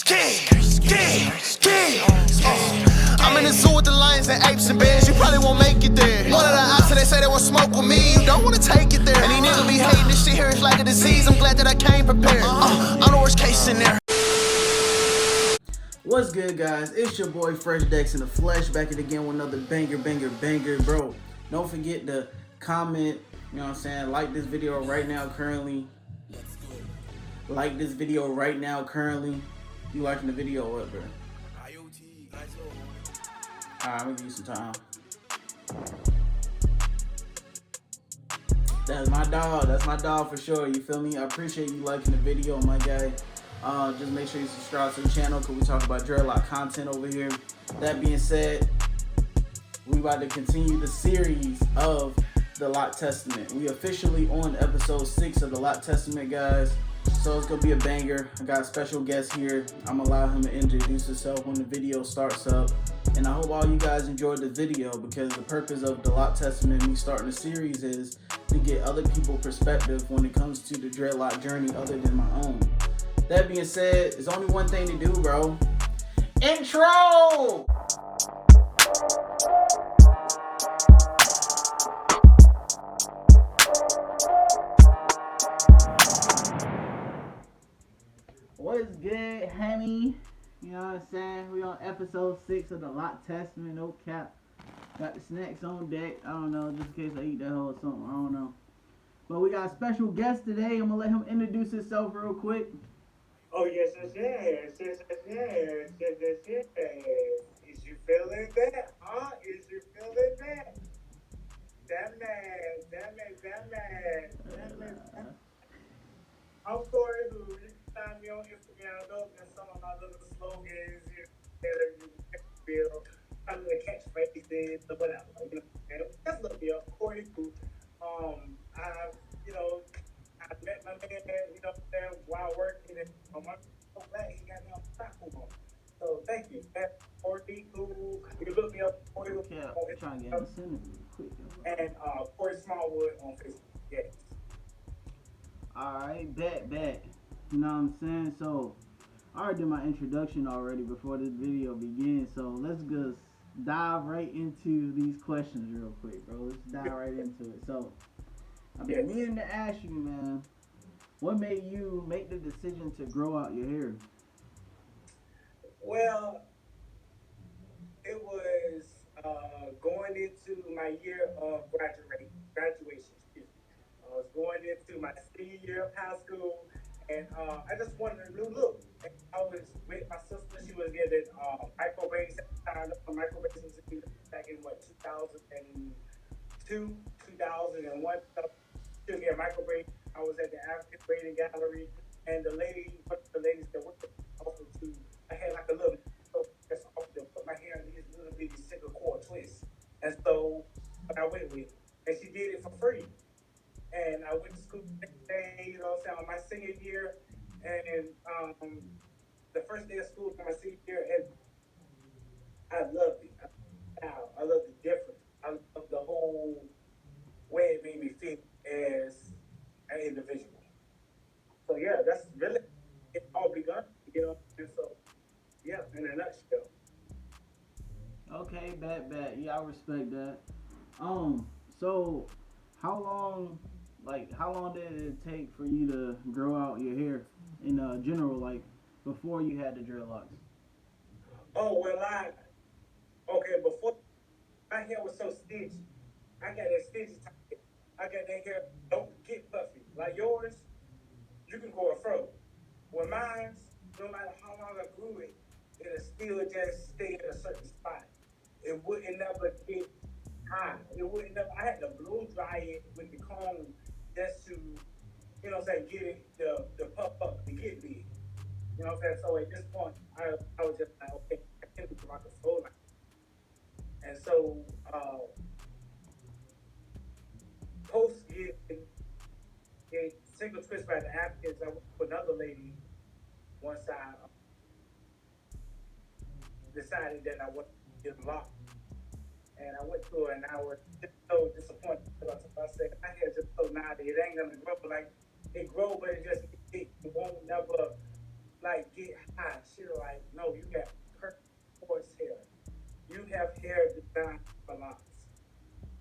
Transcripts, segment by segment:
I'm in the zoo with the lions and apes and bears. You probably won't make it there. One of the options they say they want smoke with me. You don't want to take it there. And these niggas be hating this shit here. It's like a disease. I'm glad that I came prepared. I'm the worst case scenario. What's good, guys? It's your boy Fresh Dex in the flesh, back at it again with another banger, bro. Don't forget to comment, you know what I'm saying, like this video right now currently. Like this video right now currently. You liking the video or what, bro? Alright, I'm gonna give you some time. That's my dog for sure, you feel me? I appreciate you liking the video, my guy. Just make sure you subscribe to the channel because we talk about dreadlock content over here. That being said, we about to continue the series of the Loc Testament. We officially on episode 6 of the Loc Testament, guys. So it's gonna be a banger. I got a special guest here. I'm gonna allow him to introduce himself when the video starts up. And I hope all you guys enjoyed the video, because the purpose of the Loc Testament, me starting the series, is to get other people's perspective when it comes to the dreadlock journey other than my own. That being said, there's only one thing to do, bro. Intro! What's good, homie? You know what I'm saying? We on episode 6 of the Loc Testament, no cap. Got the snacks on deck. I don't know, just in case I eat that whole something. I don't know. But we got a special guest today. I'm gonna let him introduce himself real quick. Oh, yes. Is you feeling that? Huh? Is you feeling that? That man. I'm Corey, who you can find me on Instagram. Those are some of my little slogans, you feel, my little catchphrases, or whatever. You know, just look me up, Corey, who, I met my man, while working, and I'm so glad he got me on the platform. So thank you. That's Corey, who, you can look me up, Corey, who, Yeah, on trying to get him sent real quick. and Corey Smallwood on Facebook. Yes. Alright, bet. You know what I'm saying? So, I already did my introduction already before this video begins. So, let's just dive right into these questions real quick, bro. Let's dive right into it. So, I've been meaning to ask you, man, what made you make the decision to grow out your hair? Well, it was going into my year of graduation. Excuse me. I was going into my senior year of high school, and I just wanted a new look. And I was with my sister. She was getting micro braids at the time. Micro braids was back in 2002, 2001. She was getting micro braids. I was at the African Braiding Gallery, and one of the ladies that worked also too. I had like a little, just to put my hair in these little bitty single cord twists, and so I went with it, and she did it for free. And I went to school the next day, you know what I'm saying, on my senior year, and the first day of school for my senior year, and I loved it. I loved the difference. I loved the whole way it made me feel as an individual. So yeah, that's really it all begun, you know. And so yeah, in a nutshell. Okay, bet. Yeah, I respect that. So how long did it take for you to grow out your hair in general, like before you had the dreadlocks? Oh well, before my hair was so stitchy. I got that stitchy type. I got that hair don't get puffy. Like yours, you can go a fro. When mine's, no matter how long I grew it, it'll still just stay in a certain spot. It wouldn't never get high. I had to blow dry it with the comb just to, you know what I'm saying, get it the puff up to get big. You know what I'm saying? So at this point, I was just like, okay, I can't do my control line. And so, post getting single twist by the Africans, I went to another lady once I decided that I wanted to get locked. And I went to her and I was just so disappointed because I said, my hair just so naughty, it ain't gonna grow like it grow, but it won't never like get high. She was like, no, you got perfect coarse hair. You have hair designed for locks.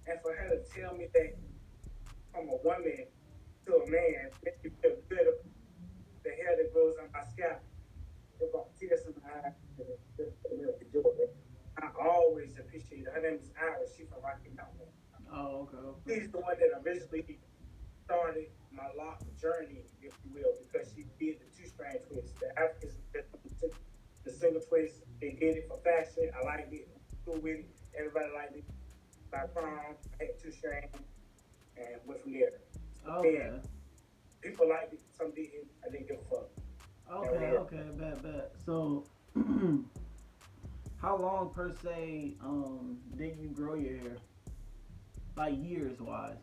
And for her to tell me that from a woman to a man, make me feel good about the hair that grows on my scalp, it brought tears in my eyes. Just real joy. I always appreciate her. Her name is Iris. She's from Rocky Mountain. Oh, okay, okay. She's the one that originally started my lock journey, if you will, because she did the two-strand twist. The Africans took the single twist. They did it for fashion. I liked it. Cool with it. Everybody liked it. By prom, I had two-strand and went from there. Okay. And people liked it. Some didn't. I didn't give a fuck. Okay, okay, bet. So, how long per se did you grow your hair? Like years wise?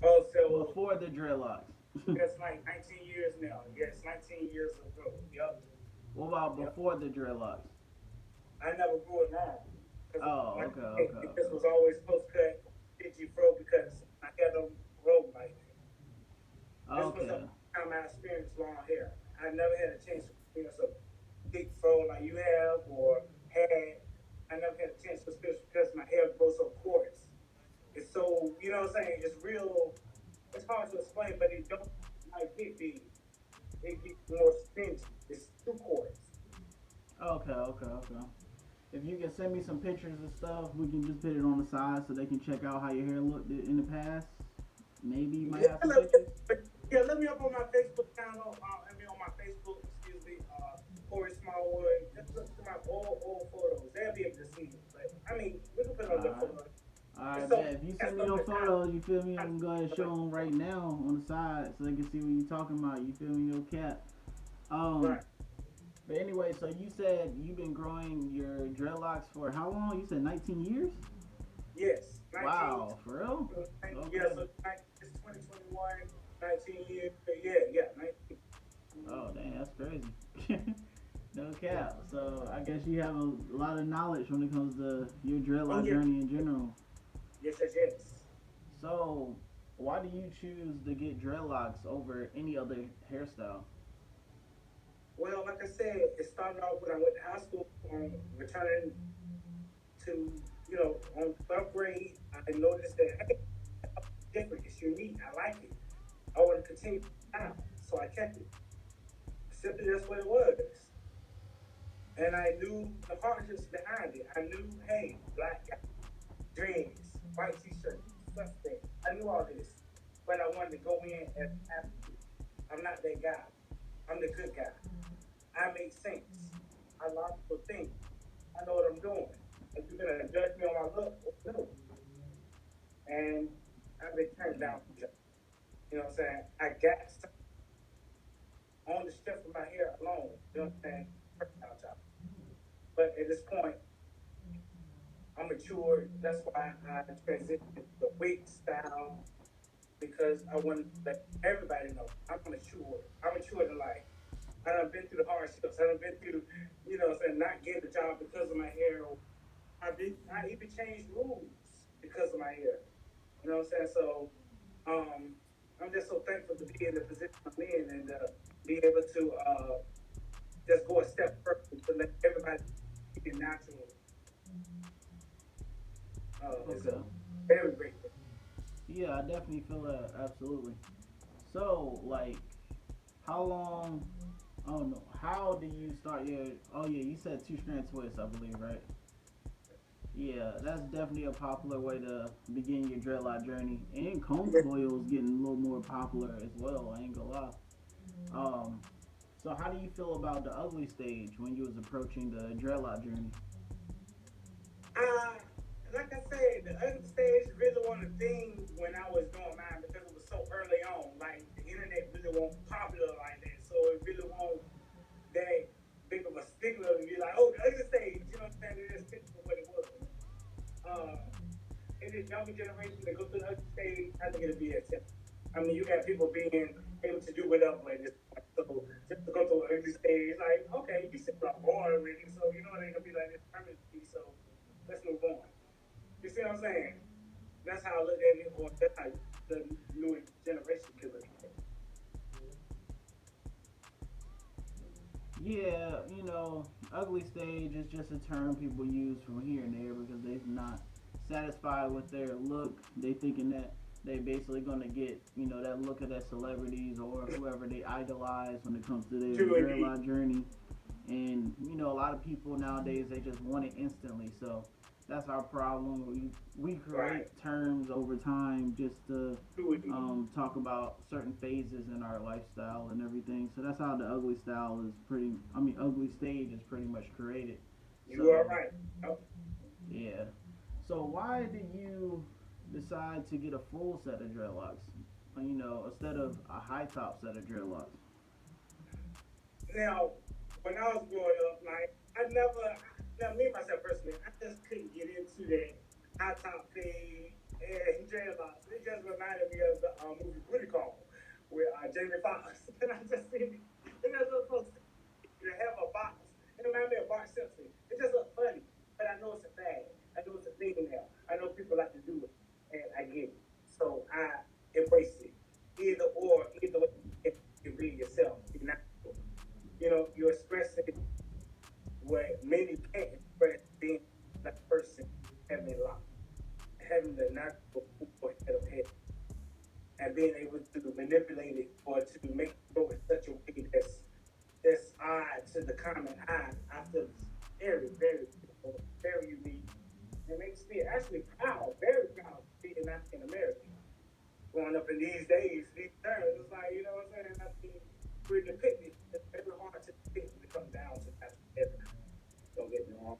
Oh, so before the dreadlocks. that's like 19 years now. Yes, 19 years ago. Yep. What about before the dreadlocks? I never grew it long. Oh, okay. This was always post cut, digi fro because I had them grow like that. This was the time I experienced long hair. I never had a chance to experience a big fro like you have or had. I never had a chance to experience because my hair grows so coarse. It's so, you know what I'm saying? It's real, it's hard to explain, but it don't like get big. It gets more stingy. It's too coarse. Okay. If you can send me some pictures and stuff, we can just put it on the side so they can check out how your hair looked in the past. Maybe you might have some pictures. Yeah, let me up on my Facebook channel. On my Facebook, excuse me, Corey Smallwood. Just look through my old photos. They'll be able to see it. But I mean, we can put it on the photos. Alright, so, if you send me those photos, you feel me? I'm going to show them right now on the side so they can see what you're talking about. You feel me? No cap. Right. But anyway, so you said you've been growing your dreadlocks for how long? You said 19 years? Yes. 19, wow, for real? Okay. Yeah, so it's 2021, 19 years. Yeah, 19. Oh, dang, that's crazy. No cap. So I guess you have a lot of knowledge when it comes to your dreadlock journey in general. Yes. So, why do you choose to get dreadlocks over any other hairstyle? Well, like I said, it started off when I went to high school, returning to, on 12th grade. I noticed that, hey, it's different, it's unique, I like it. I want to continue now, so I kept it. Simply, that's what it was. And I knew the hardships behind it. I knew, hey, black guy, dreams, white t-shirt, suspect. I knew all this, but I wanted to go in as an athlete. I'm not that guy. I'm the good guy. I make sense. I logical think. I know what I'm doing. If you're gonna judge me on my look, no. And I've been turned down from judging. You know what I'm saying? I got something on the strength of my hair alone. You know what I'm saying? But at this point, I'm mature. That's why I transitioned to the wig style because I want to let everybody know I'm mature. I'm mature in life. I done been through the hardships. I done been through, not getting a job because of my hair. I even changed rules because of my hair. You know what I'm saying? So, I'm just so thankful to be in the position I'm in and be able to just go a step further to let everybody be natural. It's a very great thing. Yeah, I definitely feel that. Absolutely. So, like, how long? Oh no, how do you start your? Oh yeah, you said two-strand twist, I believe, right? Yeah, that's definitely a popular way to begin your dreadlock journey. And comb coil is getting a little more popular as well. I ain't gonna lie. So how do you feel about the ugly stage when you was approaching the dreadlock journey? Like I said, the ugly stage really wasn't a thing when I was doing mine because it was so early on. Like the internet really wasn't popular like that, so it really wasn't that big of a stigma to be like, oh, the ugly stage. You know what I'm saying? It is typical what it was. In this younger generation that go through the ugly stage, I think it'll be a tip. I mean, you got people being able to do whatever at this point. So just to go through an ugly stage, like, okay, you said I'm born already, so you know it ain't gonna be like this permanently. So let's move on. You see what I'm saying? That's how I look at it, or that's how the new generation can look at it. Yeah, ugly stage is just a term people use from here and there because they're not satisfied with their look. They thinking that they basically gonna get, that look of that celebrities or whoever they idolize when it comes to their True indeed. dreadlock journey. And a lot of people nowadays they just want it instantly. So that's our problem. We Right. create terms over time just to True indeed. talk about certain phases in our lifestyle and everything. So that's how the ugly style is ugly stage is pretty much created. You are So right. Oh, yeah. So why did you decide to get a full set of dreadlocks? Instead of a high top set of dreadlocks. now, when I was growing up, like I never, now me myself personally, I just couldn't get into that high top fade and dreadlocks. It just reminded me of the movie Booty Call with Jamie Foxx, and I just seen it. It just looked so to have a box. It reminded me of Bart Simpson. It just looked funny, but I know it's a fad. I know it's a thing now. I know people like to do it, and I get it. So I embrace it. Either way, you can be yourself. You're not, you're expressing what many can't express being that person having a lot, having the natural head of hair, and being able to manipulate it or to make it grow in such a way that's odd to the common eye. I feel it's very, very beautiful, very unique. It makes me actually proud, very proud of being African American. Growing up in these days, these terms, it's like, you know what I'm saying? I mean, we're depicted. It's very hard to depict when it comes down to African American. Don't get me wrong.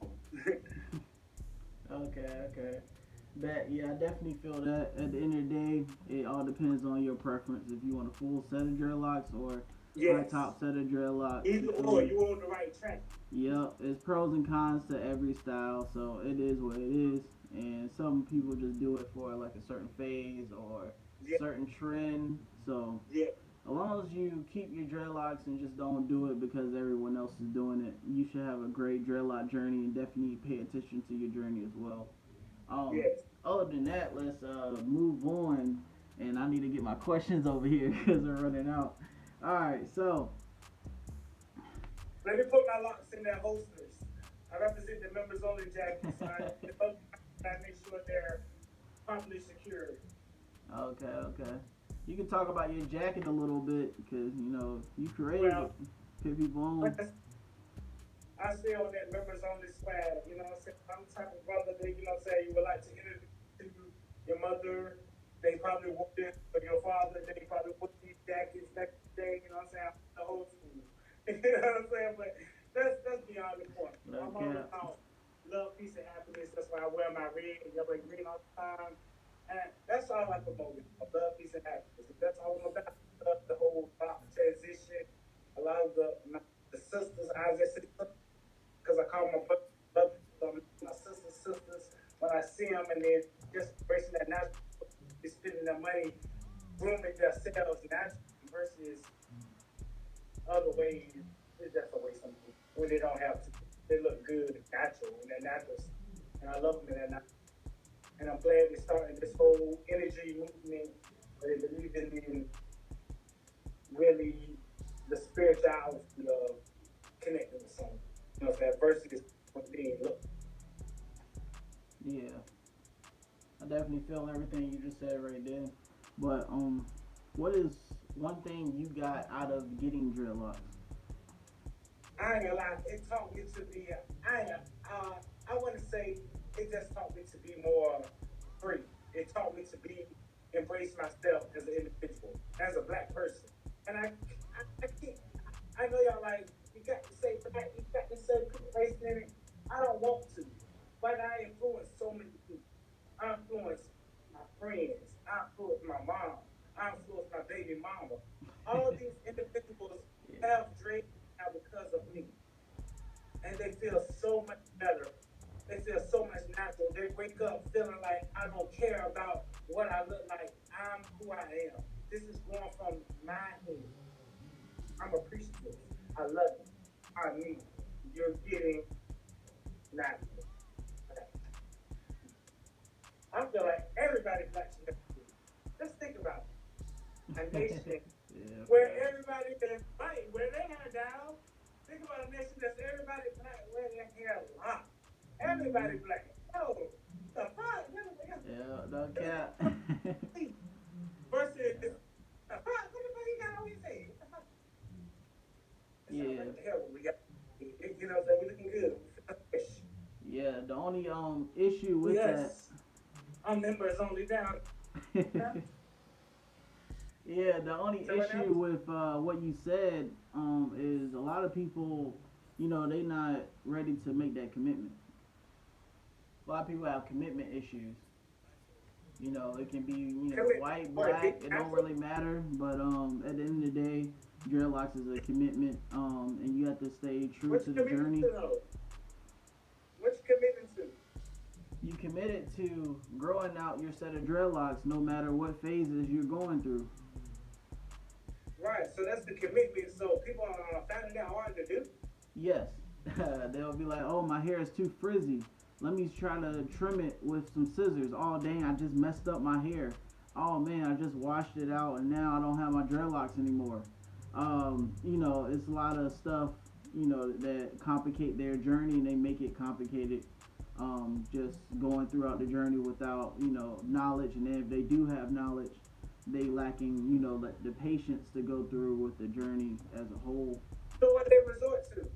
Okay. That yeah, I definitely feel that. At the end of the day, it all depends on your preference. If you want a full set of dreadlocks or high Yes. top set of dreadlocks. Either or, you on the right track. Yep, it's pros and cons to every style, so it is what it is. And some people just do it for like a certain phase or Yeah, certain trend. So yeah, as long as you keep your dreadlocks and just don't do it because everyone else is doing it, you should have a great dreadlock journey and definitely pay attention to your journey as well. Um, yes. Other than that, let's move on. And I need to get my questions over here because they're running out. All right, so Let me put my locks in their holsters. I represent the members only jackets. I make sure they're properly secured. okay. You can talk about your jacket a little bit because you created it. Well, Put people on. I stay on that members only swag. You know what I'm saying? I'm the type of brother that, you would like to introduce to your mother. They probably wore this for your father. They probably wore these jackets back in the day. You know what I'm saying? I'm the old school. You know what I'm saying? But that's beyond the point. I'm all Okay. about love, peace, and happiness. That's why I wear my red and yellow and green all the time. And that's all I promote. Love, peace, and happiness. If that's all I'm about. The whole transition. A lot of the sisters, I just say because I call my brother, my sisters, when I see them and they're just embracing that natural, they're spending their money, grooming themselves naturally versus other ways, it's just a waste of money when they don't have to. They look good and natural and they're natural. And I love them and they're natural. And I'm glad they're starting this whole energy movement where they believe in really the spirituality of connecting with someone. You know what I'm saying? Versus being look. Yeah, I definitely feel everything you just said right there. But what is one thing you got out of getting dreadlocks? I ain't gonna lie, it taught me to be. I want to say it just taught me to be more free. It taught me to be embrace myself as an individual, as a black person. And I can't. I know y'all like you got to say black, you got to say race in it. I don't want to, but I influence so many people. I influence my friends. I influence my mom. I influence my baby mama. All these individuals Yeah. have dreams now because of me. And they feel so much better. They feel so much natural. They wake up feeling like I don't care about what I look like. I'm who I am. This is going from my head. I'm appreciative. I love you. I mean, you're getting natural. I feel like everybody black should have to do. Just think about it. A nation Yeah. where everybody can fight, where they not down. Think about everybody be like, oh, the fuck? Yeah, no cap. Versus, the fuck? What the fuck he got on his head? What the fuck? It's all Yeah, right. The hell we got. You know what I'm saying? We looking good. We feel fresh. yeah. The only issue with that. Yes. Our members only down. Huh? Yeah, the only So right now, issue with what you said is a lot of people, they not ready to make that commitment. A lot of people have commitment issues. It can be commit. white, What, big black. It don't after? really matter. But at the end of the day, dreadlocks is a commitment. And you have to stay true What to you the committing journey. to, though? What you committing to? You committed to growing out your set of dreadlocks, no matter what phases you're going through. Right. So that's the commitment. So people are finding out hard to do. Yes, they'll be like, "Oh, my hair is too frizzy. Let me try to trim it with some scissors. Oh, dang, I just messed up my hair. Oh man, I just washed it out, and now I don't have my dreadlocks anymore." It's a lot of stuff, that complicate their journey, and they make it complicated. Just going throughout the journey without, knowledge, and then if they do have knowledge, they lacking, the patience to go through with the journey as a whole. So what they resort to?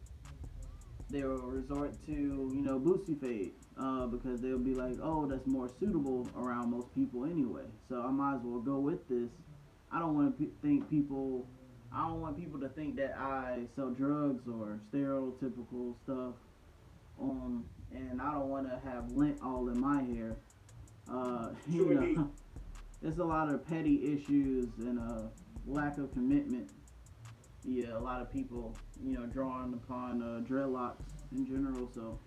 They will resort to Boosie fade, because they'll be like, oh, that's more suitable around most people anyway, so I might as well go with this. I don't want to think people I don't want people to think that I sell drugs or stereotypical stuff, and I don't want to have lint all in my hair. True indeed. There's a lot of petty issues and a lack of commitment. Yeah, a lot of people, drawing upon dreadlocks in general. So,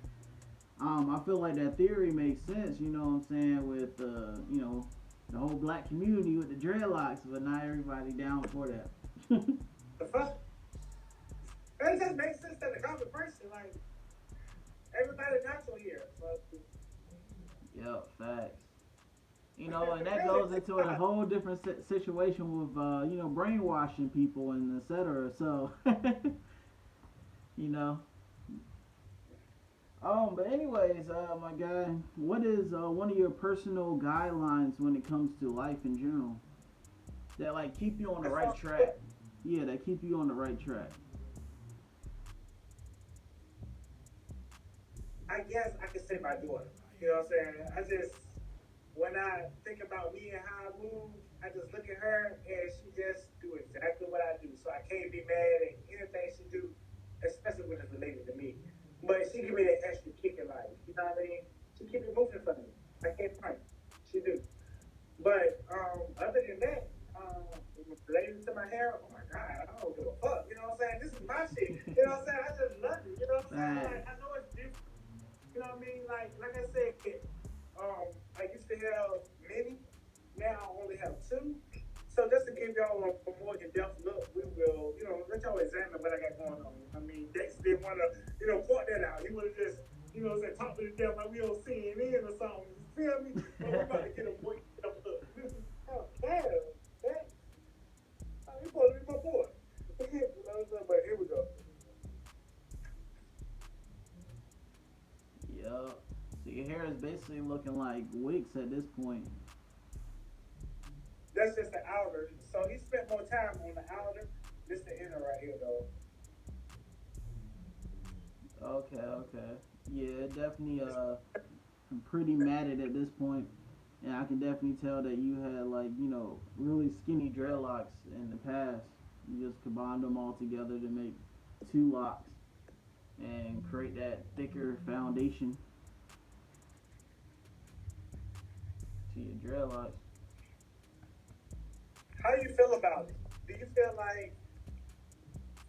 I feel like that theory makes sense. You know what I'm saying, with the whole black community with the dreadlocks, but not everybody down for that. The fuck? It just makes sense that the common person, like, everybody natural here. But Yep, facts. And that goes into a whole different situation with, brainwashing people and etc. So, you know. But anyways, my guy, what is one of your personal guidelines when it comes to life in general that like keep you on the right track? Yeah, that keep you on the right track. I guess I could say my daughter. You know what I'm saying? When I think about me and how I move, I just look at her and she just do exactly what I do. So I can't be mad at anything she do, especially when it's related to me. But she give me that extra kick in life. You know what I mean? She keep it moving for me. I can't front. She do. But other than that, related to my hair, oh my God, I don't give a fuck. You know what I'm saying? This is my shit. You know what I'm saying? I just love it. You know what I'm saying? Like, I know it's different. You know what I mean? Like I said, I used to have many. Now I only have two. So just to give y'all a more in-depth look, we will, let y'all examine what I got going on. I mean, Dex didn't want to, point that out. He would have just, talk to the death like we on CNN or something. You feel me? But we about to get a more in-depth look. Oh, damn. Dex. Oh, you supposed to be my boy. But here we go. Yup. So your hair is basically looking like wigs at this point. That's just the outer. So he spent more time on the outer. This the inner right here, though. Okay. Yeah, definitely I'm pretty matted at this point. And I can definitely tell that you had really skinny dreadlocks in the past. You just combined them all together to make two locks and create that thicker foundation to your dreadlocks. How do you feel about it? Do you feel like...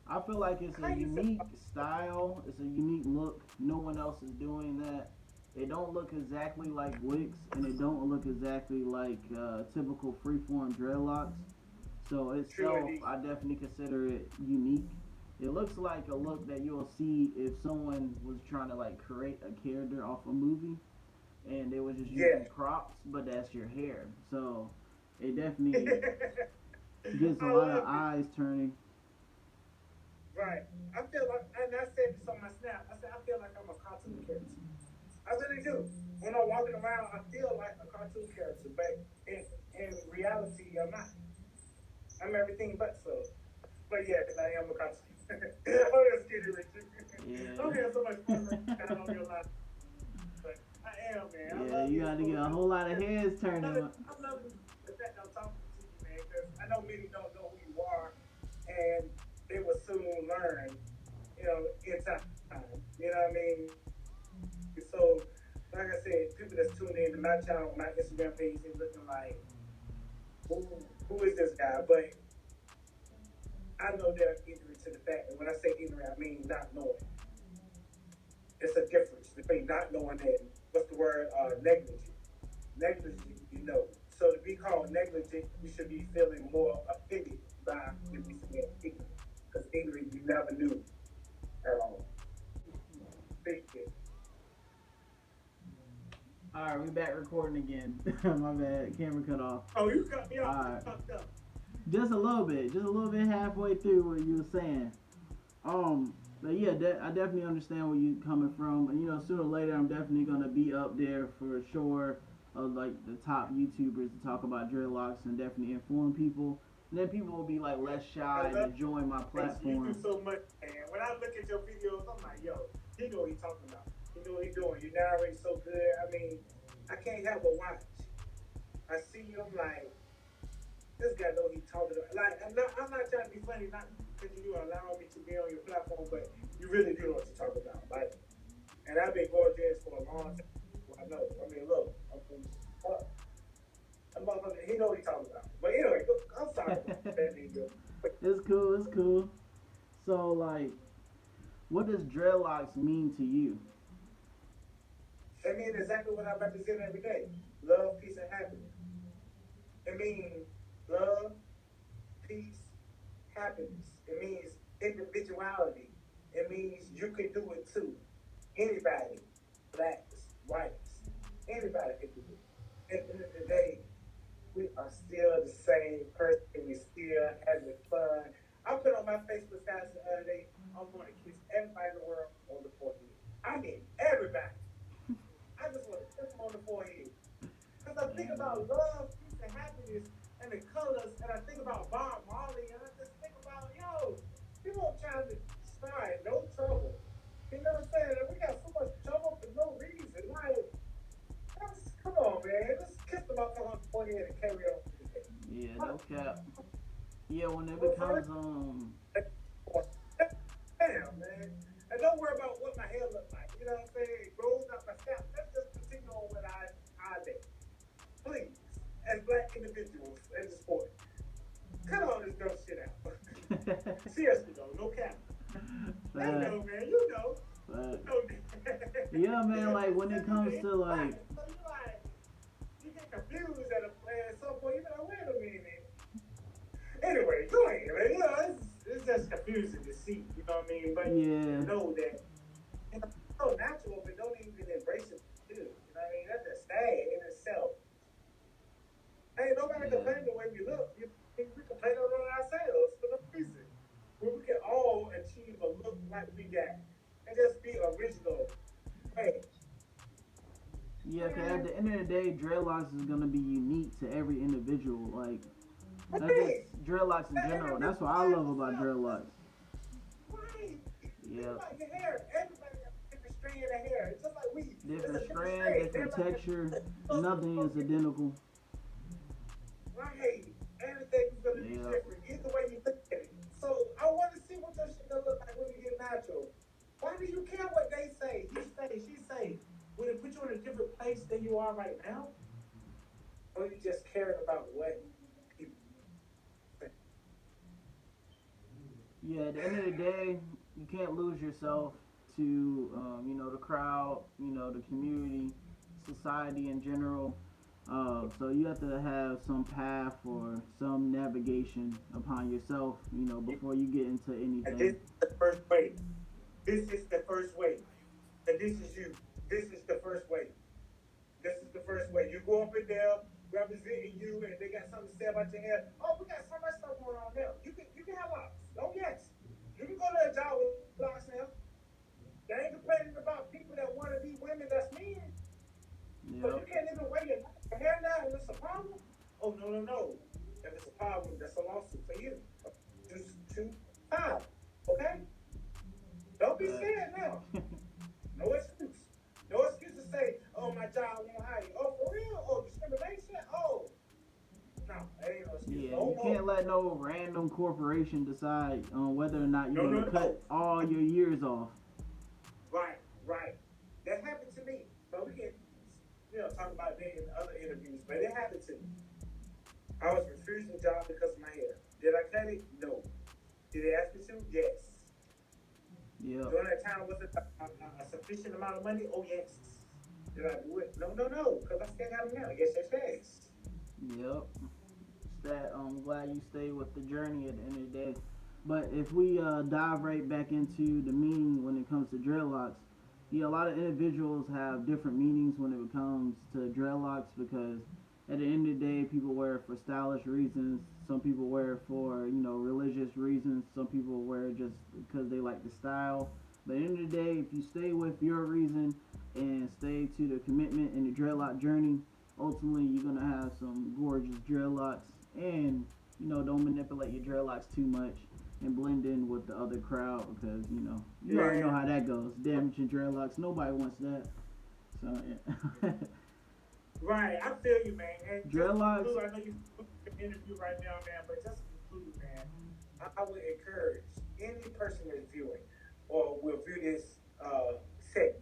I feel like it's a unique style. It's a unique look. No one else is doing that. They don't look exactly like wigs, and they don't look exactly like typical freeform dreadlocks. So itself, I definitely consider it unique. It looks like a look that you'll see if someone was trying to create a character off a movie, and they was just using props, but that's your hair. So it definitely gets a lot of eyes turning. Right. I feel like, and I said this on my snap, I said, I feel like I'm a cartoon character. I I really do. When I'm walking around, I feel like a cartoon character, but in reality, I'm not. I'm everything but so. But yeah, I am a cartoon. I'm just kidding with you. Yeah. I'm having so much fun right now on your life. But I am, man. I Yeah, love you you. got to get a whole lot of heads turning. I'm loving the fact I'm talking to you, man, because I know many don't know who you are, and they will soon learn, in time. You know what I mean? So, like I said, people that's tuned in to my channel, my Instagram page, is looking like, who is this guy? But I know they're ignorant to the fact, and when I say ignorant, I mean not knowing. It's a difference between not knowing and what's the word? Negligent. Negligent, So to be called negligent, you should be feeling more offended by than be saying ignorant. Because ignorant, you never knew at all. Thank you. All right, we back recording again. My bad, camera cut off. Oh, you cut me off. All right. Fucked up. Just a little bit halfway through what you were saying. But yeah, I definitely understand where you coming from. And sooner or later, I'm definitely gonna be up there for sure of like the top YouTubers to talk about dreadlocks and definitely inform people. And then people will be like less shy to join my platform. You do so much, man. When I look at your videos, I'm like, yo, he know what he's talking about. He know what he's doing. You narrate so good. I mean, I can't help but watch. I see you, I'm like, this guy know he's talking about. Like, I'm not trying to be funny, not because you allow me to be on your platform, but you really do know what you're talking about. Like, and I've been going dreads for a long time. I know. I mean, look, he know what he's talking about. But anyway, look, I'm sorry about that nigga. It's cool. So like, what does dreadlocks mean to you? It means exactly what I represent every day. Love, peace, and happiness. It means love, peace, happiness. It means individuality. It means you can do it too. Anybody, blacks, whites, anybody can do it. At the end of the day, we are still the same person. We still having fun. I put on my Facebook status the other day, I'm going to kiss everybody in the world on the forehead. I mean, everybody. I just want to kiss them on the forehead. Because I think about love, peace, and happiness, and the colors, and I think about Bob Marley, and I just think about, people are trying to start no trouble. You know what I'm saying? And we got so much trouble for no reason. Like, come on, man. Let's kiss them up on the forehead and carry on. Yeah, no cap. Yeah, when it becomes Damn, man. And don't worry about what my hair looks like. You know what I'm saying? It grows out my scalp. Let's just continue on with our day. Please, as black individuals in the sport, cut all this dumb shit out. Seriously though, no cap. I know, man. You know. Yeah, man. Like when it comes to like. You get confused at some point. You be like, wait a minute. Anyway, go ahead, man. It's just confusing to see. You know what I mean? But yeah. Know that it's so natural, but don't even embrace it too. You know what I mean? That's just sad in itself. Ain't nobody complaining the way we look. We complain on ourselves for no reason. When we can all achieve a look like we got and just be original. Hey. Yeah, cause at the end of the day, dreadlocks is gonna be unique to every individual. Like, that's just dreadlocks in general. That's what I love about dreadlocks. Right. Yeah. Like your hair, everybody got a different strand of hair. It's just like we. Different strand, different texture. Nothing is identical. Right. Everything's gonna be different. Either way you look at it. So I want to see what your shit gonna look like when you get natural. Why do you care what they say? He say, she say. Would it put you in a different place than you are right now? Or you just caring about what people think? Yeah, at the end of the day, you can't lose yourself to, the crowd, the community, society in general. So you have to have some path or some navigation upon yourself, before you get into anything. And this is the first way. This is the first way. And this is you. This is the first way. This is the first way. You go up in there representing you, and they got something to say about your hair. Oh, we got so much stuff going on now. You can have locks. Oh yes, you can go to a job with locks now. They ain't complaining about people that want to be women that's men. Oh no. If it's a problem, that's a lawsuit for you. To file. Okay? Don't be scared now. No excuse. No excuse to say, oh, my job won't hire you. Oh, for real? Oh, discrimination? Oh, no, that ain't no excuse. Yeah, No you more. can't let no random corporation decide on whether or not you're gonna No. cut all your years off. Right. That happened to me. But we can, talk about that in other interviews. But it happened to me. I was refused a job because of my hair. Did I cut it? No. Did they ask me to? Yes. Yep. During that time, was it a sufficient amount of money? Oh, yes. Did I do it? No, because I still got them now. Yes. Yep. That I'm glad you stayed with the journey at the end of the day. But if we dive right back into the meaning when it comes to dreadlocks, yeah, a lot of individuals have different meanings when it comes to dreadlocks because at the end of the day, people wear it for stylish reasons. Some people wear it for religious reasons. Some people wear it just because they like the style. But at the end of the day, if you stay with your reason and stay to the commitment and the dreadlock journey, ultimately you're gonna have some gorgeous dreadlocks and don't manipulate your dreadlocks too much and blend in with the other crowd because you already know Yeah. how that goes. Damaging dreadlocks, nobody wants that. So yeah. Right, I feel you, man. And just to Dreadlocks. conclude, I know you're doing an interview right now, man, but just to conclude, man, I would encourage any person that's viewing or will view this segment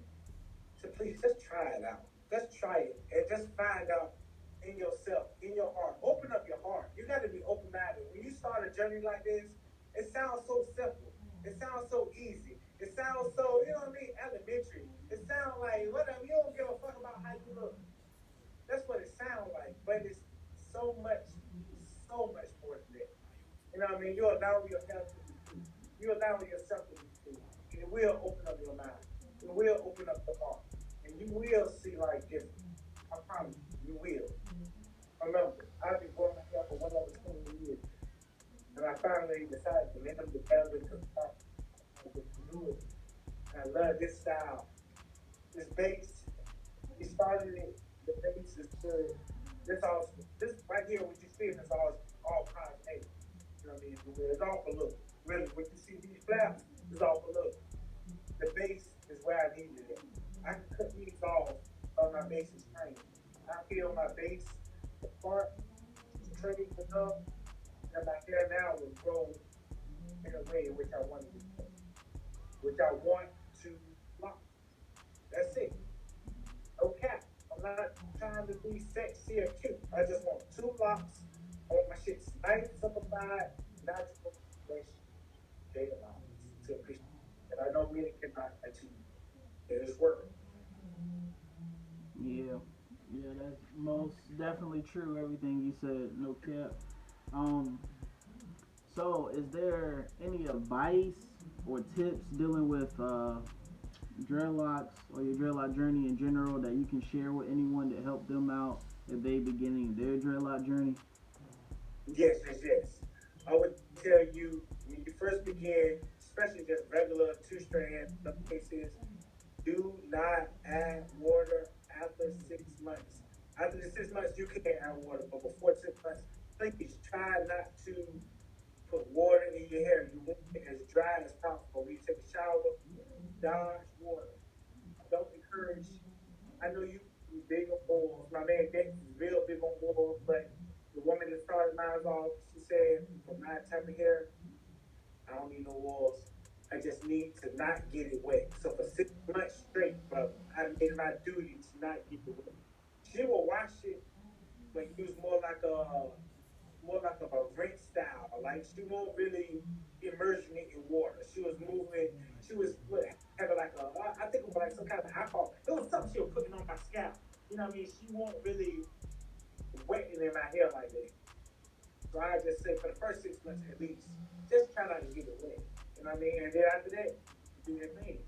to please just try it out. Just try it and just find out in yourself, in your heart. Open up your heart. You got to be open minded. When you start a journey like this, it sounds so simple. It sounds so easy. It sounds so, elementary. It sounds like whatever. You don't give a fuck about how you look. That's what it sounds like, but it's so much more than that. You know what I mean? You allow your health to be free. You allow yourself to be free. And it will open up your mind. It will open up your heart. And you will see life different. I promise you, you will. Remember, I've been growing my hair for well over 20 years. And I finally decided to make them together to start with new. I love this style. This base. We started it. The base is good. This right here, what you see, is all cosmetic. You know what I mean? It's all for look. Really, when you see these flaps, it's all for look. The base is where I needed it. I can cut these off on my base is trained. I feel my base, the part is trained enough, and my hair now will grow in a way in which I want it to grow, which I want to lock. That's it. No cap. I'm not trying to be sexy or cute. I just want two locks. I want my shit nice, simplified, natural, fresh, data lines to appreciate. And I know many cannot achieve in this world. Yeah, yeah, that's most definitely true. Everything you said, no cap. Um, so is there any advice or tips dealing with dreadlocks or your dreadlock journey in general that you can share with anyone to help them out if they beginning their dreadlock journey? Yes. I would tell you when you first begin, especially just regular two strand cases, do not add water after 6 months. After the 6 months, you can add water, but before 6 months, please try not to put water in your hair. You want it as dry as possible. When you take a shower, dodge water. Don't encourage. I know you big on boils. My man Dex is real big on boils, but the woman that started mine off, she said, for my type of hair, I don't need no oils. I just need to not get it wet. So for 6 months straight, brother, I made my duty to not get it wet. She will wash it, but use more like a rinse style. Like she won't really immersion it in water. She was moving. She was having like I think it was like some kind of alcohol. It was something she was putting on my scalp. You know what I mean? She won't really wetting in my hair like that. So I just say for the first 6 months at least, just try not to get it wet. You know what I mean? And then after that, do your thing.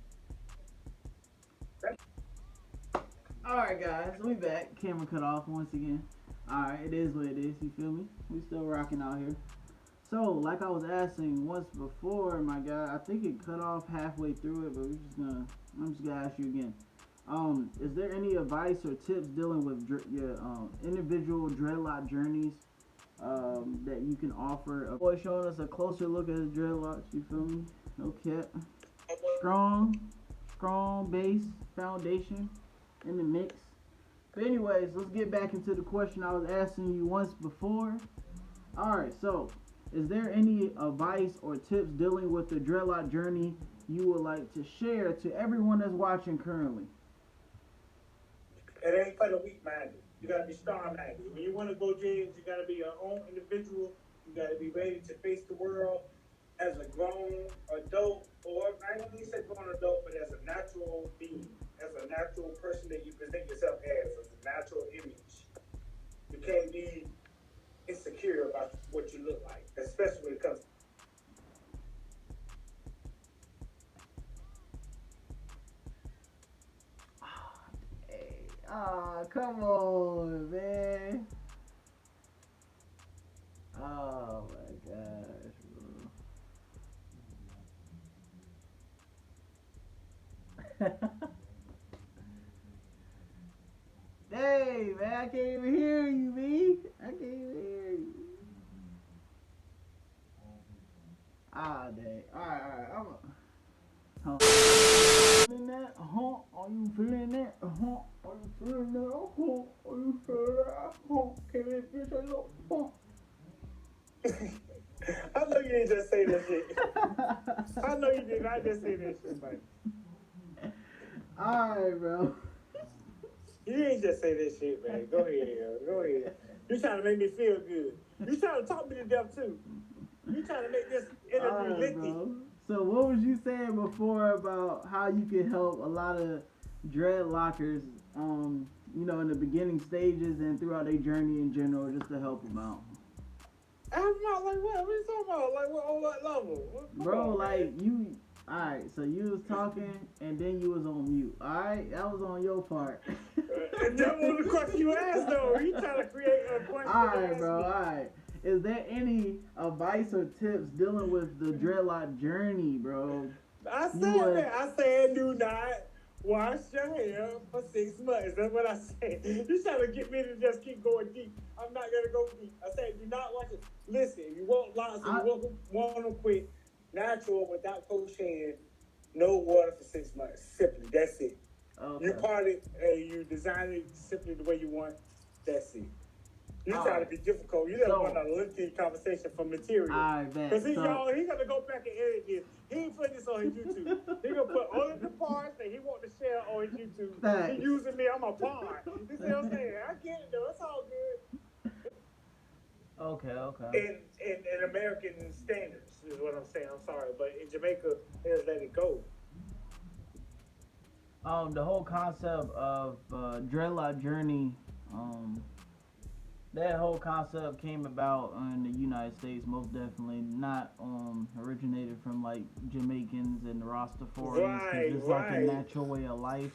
All right, guys, we back. Camera cut off once again. All right, it is what it is. You feel me? We still rocking out here. So, like I was asking once before, my guy, I think it cut off halfway through it, but I'm just gonna ask you again. Is there any advice or tips dealing with your individual dreadlock journeys that you can offer? A boy showing us a closer look at his dreadlocks. You feel me? No cap. Strong, strong base foundation in the mix. But anyways, let's get back into the question I was asking you once before. All right, so is there any advice or tips dealing with the dreadlock journey you would like to share to everyone that's watching currently? It ain't for the weak minded. You gotta be strong minded. When you wanna go dreams, you gotta be your own individual. You gotta be ready to face the world as a grown adult, or I don't even say grown adult, but as a natural being, as a natural person that you present yourself as a natural image. You can't be insecure about what you look like, especially when it comes to Hey, come on, man. Oh my gosh, bro. Hey, man, I can't even hear you, B. I can't even hear you. Ah, dang. Alright, I'm feeling that? Are you feeling that? Are you feeling that? Are you feeling that? Can we get a I know you didn't just say that shit. I know you did not just say that shit, man. Alright, bro. You didn't just say that shit, man. Go ahead, go ahead. You trying to make me feel good. You trying to talk me to death too. You trying to make this interview lengthy. So what was you saying before about how you can help a lot of dreadlockers, in the beginning stages and throughout their journey in general, just to help them out? I'm not like what? What are you talking about? Like what on what level? Bro, like you. Alright, so you was talking and then you was on mute. Alright, that was on your part. That was the question you asked though. You trying to create a question. Alright, bro, alright. Is there any advice or tips dealing with the dreadlock journey, bro? I said that. I said do not wash your hair for 6 months. That's what I said. You trying to get me to just keep going deep. I'm not gonna go deep. I said do not wash it. Listen, if you want lots and you want to quit natural without crocheting, no water for 6 months. Simply, that's it. Okay. You part it and you design it simply the way you want. That's it. You're trying to be difficult. You don't want a lengthy conversation for material. Because he's gonna go back and edit this. He ain't putting this on his YouTube. He gonna put all of the parts that he want to share on his YouTube. He using me. I'm a pawn. You see what I'm saying? I get it though. It's all good. Okay. In American standards is what I'm saying. I'm sorry, but in Jamaica, they just let it go. The whole concept of dreadlock journey, that whole concept came about in the United States, most definitely. Not originated from like Jamaicans and the Rastafarians. It's like a natural way of life.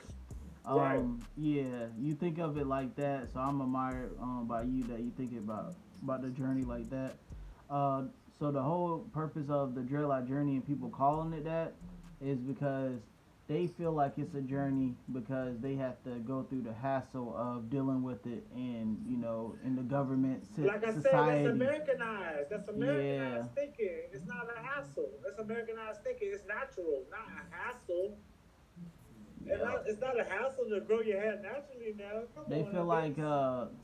Yeah, you think of it like that. So I'm admired by you that you think about the journey like that. So the whole purpose of the dreadlock journey and people calling it that is because they feel like it's a journey because they have to go through the hassle of dealing with it in the government like I society. Said, that's Americanized. That's Americanized thinking. It's not a hassle. That's Americanized thinking. It's natural, not a hassle. It's not a hassle to grow your hair naturally now. They feel like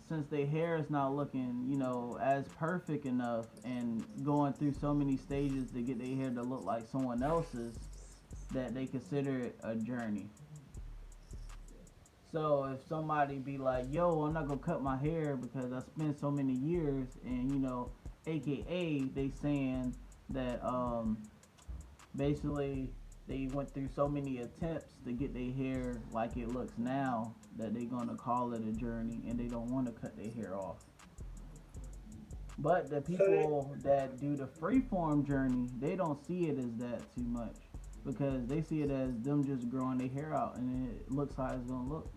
since their hair is not looking, as perfect enough and going through so many stages to get their hair to look like someone else's, that they consider it a journey. So if somebody be like, yo, I'm not gonna cut my hair because I spent so many years, and AKA they saying that basically they went through so many attempts to get their hair like it looks now that they're gonna call it a journey and they don't want to cut their hair off. But the people that do the freeform journey, they don't see it as that too much because they see it as them just growing their hair out and it looks how it's gonna look.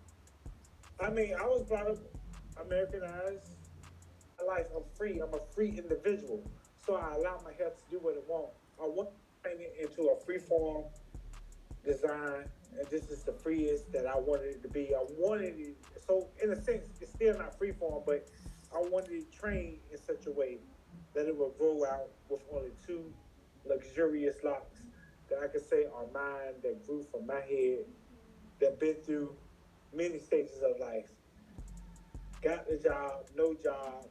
I mean, I was brought up Americanized. I'm free. I'm a free individual, so I allow my hair to do what it wants. I want to turn it into a freeform design, and this is the freest that I wanted it to be. I wanted it, so in a sense, it's still not free form, but I wanted it trained in such a way that it will grow out with only two luxurious locks that I could say are mine, that grew from my head, that been through many stages of life. Got the job, no job.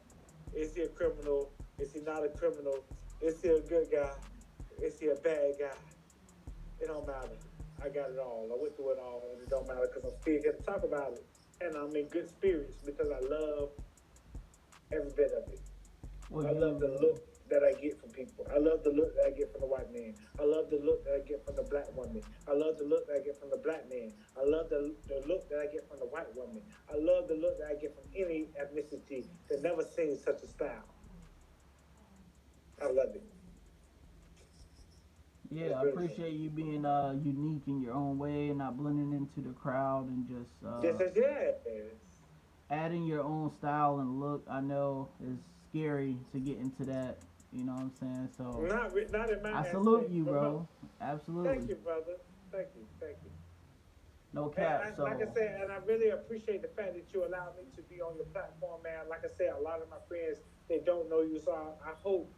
Is he a criminal? Is he not a criminal? Is he a good guy? Is he a bad guy? It don't matter. I got it all. I went through it all, and it don't matter because I'm still here to talk about it. And I'm in good spirits because I love every bit of it. I love the look that I get from people. I love the look that I get from the white man. I love the look that I get from the black woman. I love the look that I get from the black man. I love the look that I get from the white woman. I love the look that I get from any ethnicity that never seen such a style. I love it. Yeah, I appreciate you being unique in your own way and not blending into the crowd and just yes. adding your own style and look. I know is scary to get into that. You know what I'm saying? So not in my I aspect, salute you, bro. No. Absolutely. Thank you, brother. Thank you. No cap. So like I said, and I really appreciate the fact that you allowed me to be on your platform, man. Like I said, a lot of my friends they don't know you, so I hope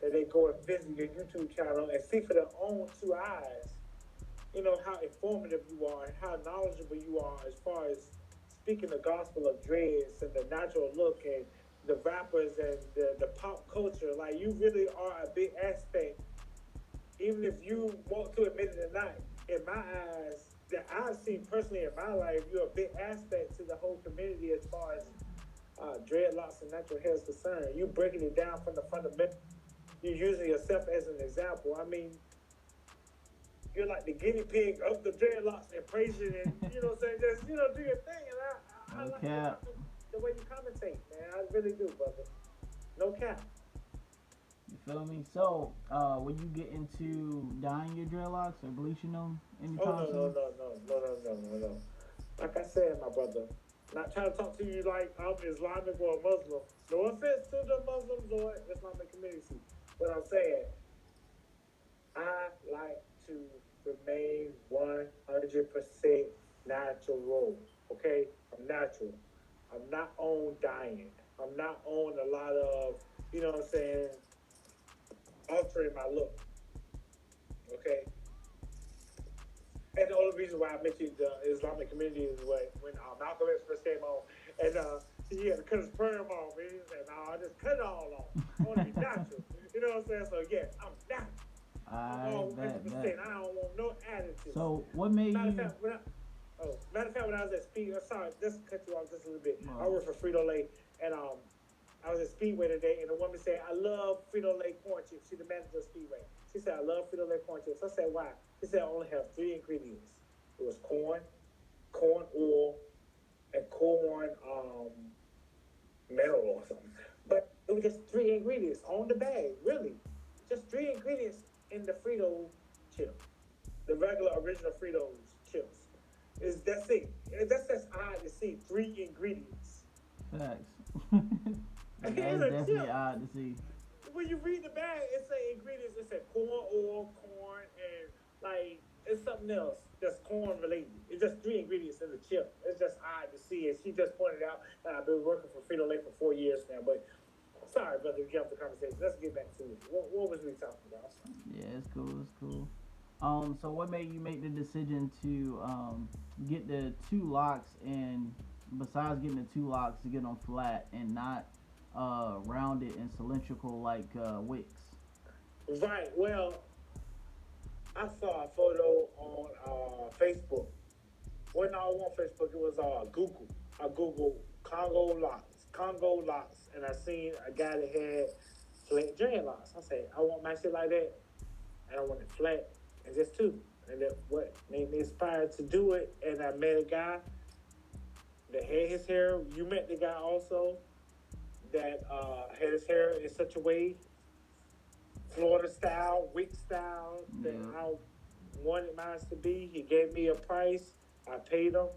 that they go and visit your YouTube channel and see for their own two eyes, you know, how informative you are and how knowledgeable you are as far as speaking the gospel of dreads and the natural look and the rappers and the pop culture. Like, you really are a big aspect, even if you want to admit it or not. In my eyes, that I've seen personally in my life, you're a big aspect to the whole community as far as dreadlocks and natural hair is concerned. You breaking it down from the fundamental. You're using yourself as an example. I mean, you're like the guinea pig of the dreadlocks and praising it. You know what I'm saying? Just, you know, do your thing. And I like the way you commentate, man. I really do, brother. No cap. You feel me? So, when you get into dyeing your dreadlocks or bleaching them anytime soon? No. Like I said, my brother, not trying to talk to you like I'm Islamic or a Muslim. No offense to the Muslims or Islamic community. But I'm saying, I like to remain 100% natural. Okay? I'm natural. I'm not on dyeing. I'm not on a lot of, you know what I'm saying, altering my look. Okay? And the only reason why I mentioned the Islamic community is when Malcolm X first came on, and he had to cut his perm off. He said, "No, I just cut it all off. I want to be natural." You know what I'm saying? So yeah, I'm natural. I'm 100%. I don't want no additives. So what made matter you? Matter of fact, when I was at Speedway, sorry, just cut you off just a little bit. I work for Frito-Lay, and I was at Speedway today, and the woman said, "I love Frito-Lay corn chips." She's the manager of Speedway. She said, "I love Frito-Lay corn chips." I said, "Why?" She said, "I only have 3 ingredients. It was corn oil, and corn metal or something. But it was just 3 ingredients on the bag, really. Just 3 ingredients in the Frito chip, the regular original Fritos chips. That's it. That's just odd to see 3 ingredients. Facts. That's definitely odd to see. When you read the bag, it say ingredients. It said corn oil, corn, and like it's something else that's corn related. It's just 3 ingredients in the chip. It's just odd to see. And she just pointed out that I've been working for Frito-Lay for 4 years now. But sorry, brother, we got the conversation. Let's get back to it. What was we talking about? Yeah, it's cool. So what made you make the decision to get the 2 locks, and besides getting the 2 locks, to get them flat and not rounded and cylindrical like wicks? Right. Well, I saw a photo on Facebook. Well, no, on Facebook, it was Google. I Googled Congo locks, and I seen a guy that had flat dreadlocks. I said, I want my shit like that, and I want it flat, and just 2. And that what made me inspired to do it. And I met a guy that had his hair. You met the guy also that had his hair in such a way, Florida style, wig style, that I wanted mine to be. He gave me a price. I paid him.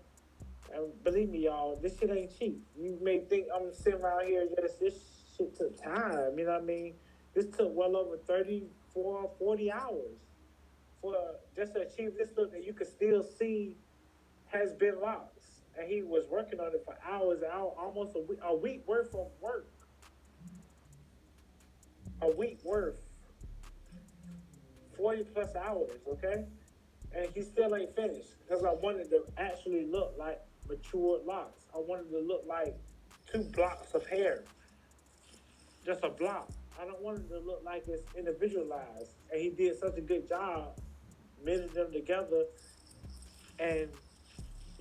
And believe me, y'all, this shit ain't cheap. You may think I'm sitting around here, this shit took time, you know what I mean? This took well over 34, 40 hours for just to achieve this look that you could still see has been locks, and he was working on it for hours and hours, almost a week worth of work, a week worth, 40 plus hours, okay, and he still ain't finished because I wanted to actually look like matured locks. I wanted to look like 2 blocks of hair, just a block. I don't want it to look like it's individualized, and he did such a good job mending them together and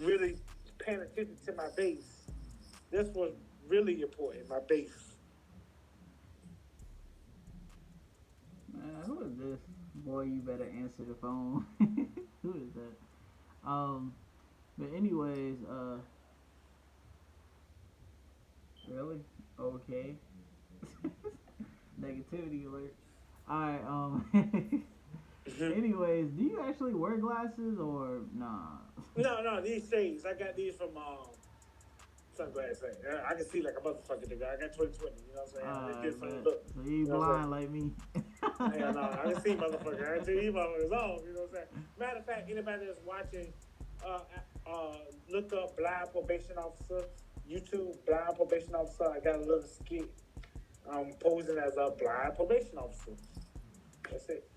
really paying attention to my base. This was really important, my base. Man, who is this? Boy, you better answer the phone. Who is that? But anyways, really? Okay. Negativity alert. Alright, anyways, do you actually wear glasses or nah? No, these shades. I got these from sunglasses. I can see like a motherfucker nigga. I got 2020, you know what I'm saying? I did some look. So you blind like me. Hell no, I can see motherfucker. I can see these motherfuckers on, you know what I'm saying? Matter of fact, anybody that's watching, look up blind probation officer, YouTube blind probation officer. I got a little skit posing as a blind probation officer. That's it.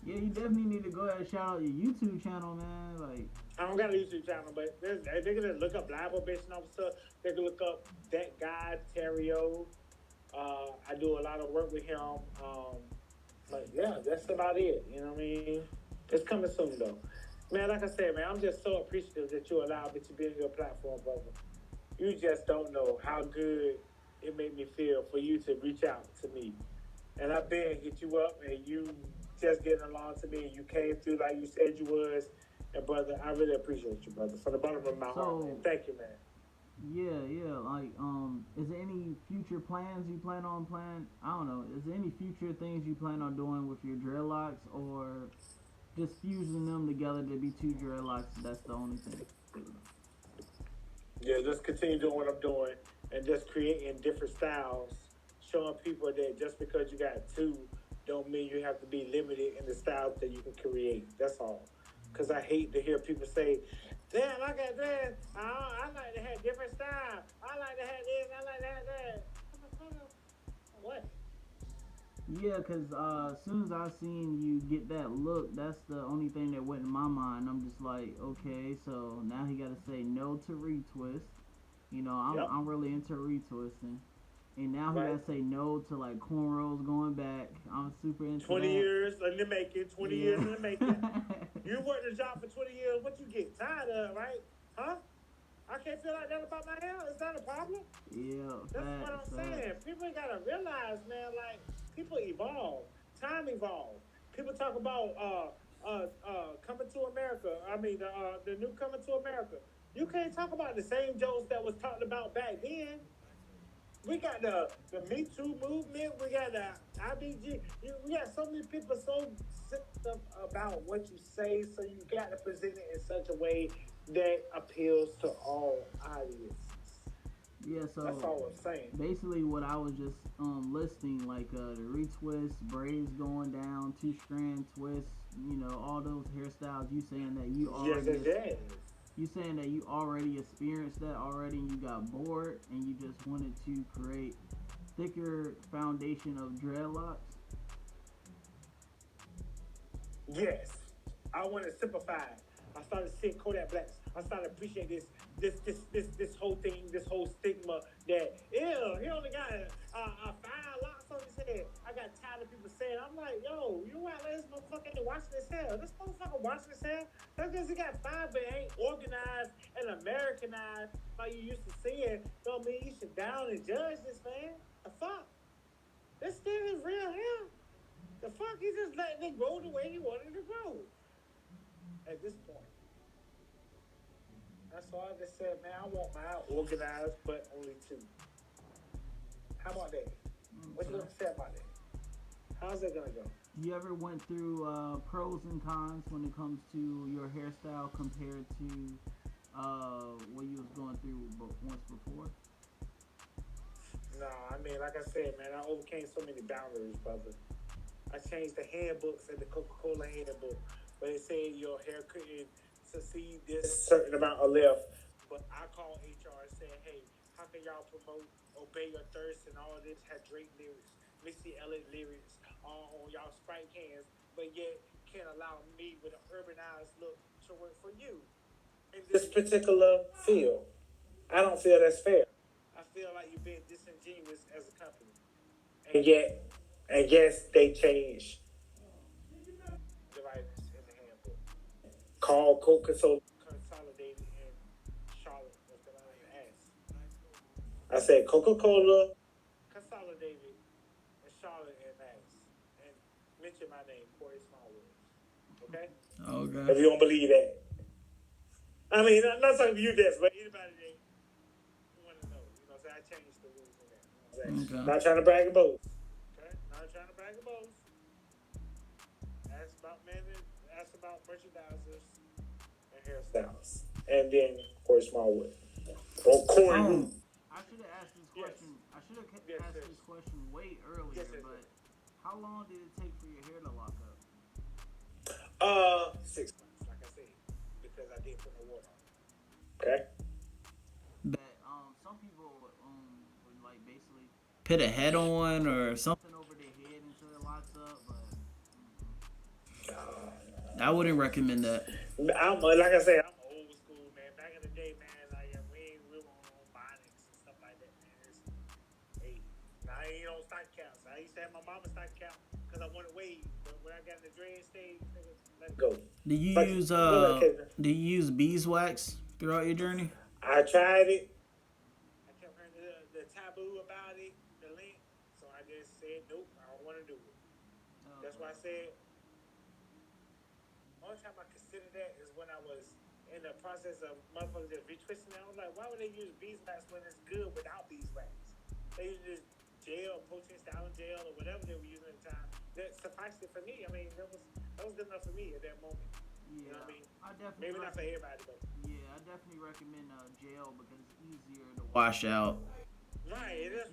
Yeah, you definitely need to go ahead and shout out your YouTube channel, man. Like, I don't got a YouTube channel, but they can just look up blind probation officer. They can look up that guy Terrio. I do a lot of work with him. But yeah, that's about it. You know what I mean? It's coming soon though. Man, like I said, man, I'm just so appreciative that you allowed me to be on your platform, brother. You just don't know how good it made me feel for you to reach out to me. And I've been hit you up and you just getting along to me and you came through like you said you was. And brother, I really appreciate you, brother, from the bottom of my heart. Man. Thank you, man. Yeah. Like, is there any future plans you plan on playing? I don't know. Is there any future things you plan on doing with your dreadlocks, or just fusing them together to be 2 dreadlocks? That's the only thing. Yeah, just continue doing what I'm doing and just creating different styles, showing people that just because you got 2 don't mean you have to be limited in the styles that you can create. That's all. Because I hate to hear people say, damn, I got this. I like to have different style. I like to have this. I like to have that. What? Yeah, because as soon as I seen you get that look, that's the only thing that went in my mind. I'm just like, okay, so now he got to say no to retwist. You know, I'm really into retwisting. And now he got to say no to like cornrows going back. I'm super into 20 that. years in the making. 20 years in the making. You worked the job for 20 years. What you get tired of, right? Huh? I can't feel like that about my hair. Is that a problem? Yeah, that's what I'm saying. People gotta realize, man. Like people evolve. Time evolves. People talk about Coming to America. I mean the new Coming to America. You can't talk about the same jokes that was talked about back then. We got the Me Too movement. We got the IBG. We got so many people so sick about what you say. So you got to present it in such a way that appeals to all audiences. Yeah, so that's all I'm saying. Basically, what I was just listing, like the retwist, braids going down, 2-strand twists, you know, all those hairstyles. You saying that you already you saying that you already experienced that already, and you got bored, and you just wanted to create thicker foundation of dreadlocks? Yes, I want to simplify it. I started seeing Kodak Blacks. I started appreciating this whole thing, this whole stigma that he only got 5 locks on his head. I got tired of people saying, I'm like, yo, you act like this motherfucker ain't washing his hair. This motherfucker washing his hair. That's because he got 5, but ain't organized and Americanized like you used to see it. Don't mean you should down and judge this man. The fuck? This still his real hair. The fuck? He just letting it grow the way he wanted it to grow. At this point. That's all I just said, man. I want mine organized, but only 2. How about that? What you gonna say about that? How's that gonna go? You ever went through pros and cons when it comes to your hairstyle compared to what you was going through once before? No, I mean, like I said, man, I overcame so many boundaries, brother. I changed the handbooks and the Coca-Cola handbook, but it said your hair couldn't succeed this certain amount of left. But I called HR and said, hey, how can y'all promote Obey Your Thirst and all this, had Drake lyrics, Missy Elliott lyrics on y'all Sprite cans, but yet can't allow me with an urbanized look to work for you in this particular field? I don't feel that's fair. I feel like you're being disingenuous as a company. And yet, I guess they changed the writers in the handbook. Called Coca-Cola Consolidated in Charlotte, North Carolina, and asked. I said Coca-Cola Consolidated in Charlotte and asked. And mention my name, Corey Smallwood. Okay? Okay. If you don't believe that. I mean, I'm not talking to you, Des, but anybody that want to know. You know what I'm saying? I changed the rules in that. You know what I'm saying? Okay. Not trying to brag about. Okay? Not trying to brag about. Ask about merchandisers and hairstyles. And then Corey Smallwood. Or Corey Root. I should have asked this question. Yes. I should have asked this question way earlier, but how long did it take for your hair to lock up? 6 months, like I said, because I didn't put no water on it. Okay. That some people would like basically put a head on or something over their head until it locks up, but I wouldn't recommend that. Like I said, I'm old school, man. Back in the day, man, like we were on bonics and stuff like that, man. I ain't on stock caps. I used to have my mama's stock cap because I wanted waves, but when I got in the dread stage, nigga, let it go. Do you use beeswax throughout your journey? I tried it. I kept hearing the taboo about it, the link, so I just said nope. I don't want to do it. That's why I said. Only time I considered that is when I was in the process of motherfuckers just retwisting it. I was like, why would they use beeswax when it's good without beeswax? They use this gel, protein styling gel, or whatever they were using at the time. That sufficed it for me. I mean, that was good enough for me at that moment. Yeah, you know what I mean? Maybe not for everybody, but yeah, I definitely recommend gel because it's easier to wash out. Right, it is.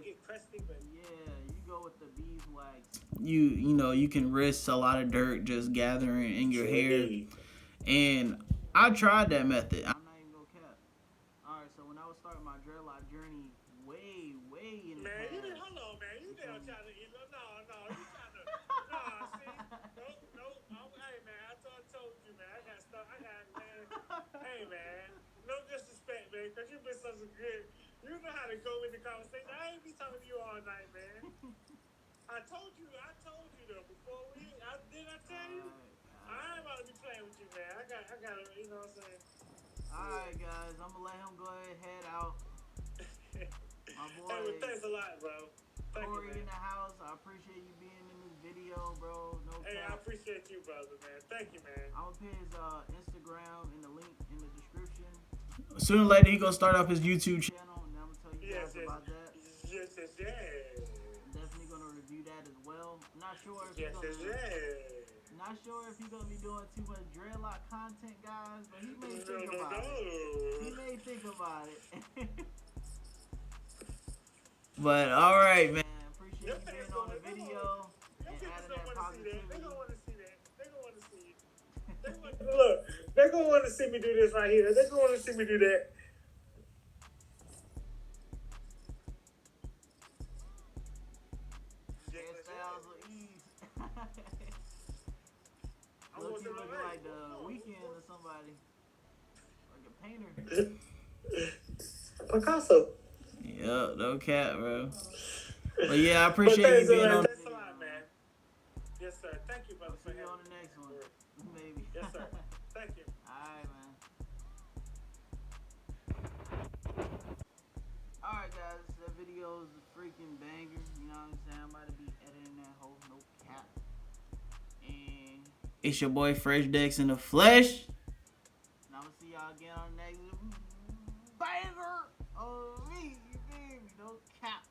Get crusty, but yeah, you go with the beeswax. You can risk a lot of dirt just gathering in your hair. And I tried that method. I'm not even gonna cap. All right, so when I was starting my dreadlock journey, way in the past. Man, hold on, man. You there trying to, you trying to, hey, man, I told you, man. I got stuff. Man. Hey, man, no disrespect, man, because you've been such a good. You know how to go in the conversation. I ain't be talking to you all night, man. I told you though before I tell you. I ain't about to be playing with you, man. I got, you know what I'm saying. Alright, guys, I'm gonna let him go ahead head out. My boy. Hey, well, thanks a lot, bro. Corey in the house. I appreciate you being in this video, bro. No hey, cap. I appreciate you, brother, man. Thank you, man. I'm gonna put his Instagram in the link in the description. Sooner or later, he gonna start up his YouTube channel, and I'm gonna tell you guys about that. Yes. Definitely gonna review that as well. Not sure if Not sure if he's gonna be doing too much dreadlock content, guys, but he may think about it. He may think about it. But all right, man. Appreciate you being on the video and adding that positivity. They're gonna want to see that. They're gonna want to see it. Look, they're gonna want to see me do this right here. They're gonna want to see me do that. Hairstyles of ease. Look, you look like the Weeknd or somebody, like a painter. Picasso. Yeah, no cap, bro. But yeah, I appreciate you being on the video. Thanks a lot, man. Yes, sir. Thank you, brother. See you on the next one. Maybe. Yes, sir. Thank you. Alright, man. Alright, guys. That video is a freaking banger. You know what I'm saying? I'm about to be editing that whole no cap. And it's your boy Fresh Dex in the flesh. And I'm gonna see y'all again on the next banger of me. You feel me? No cap.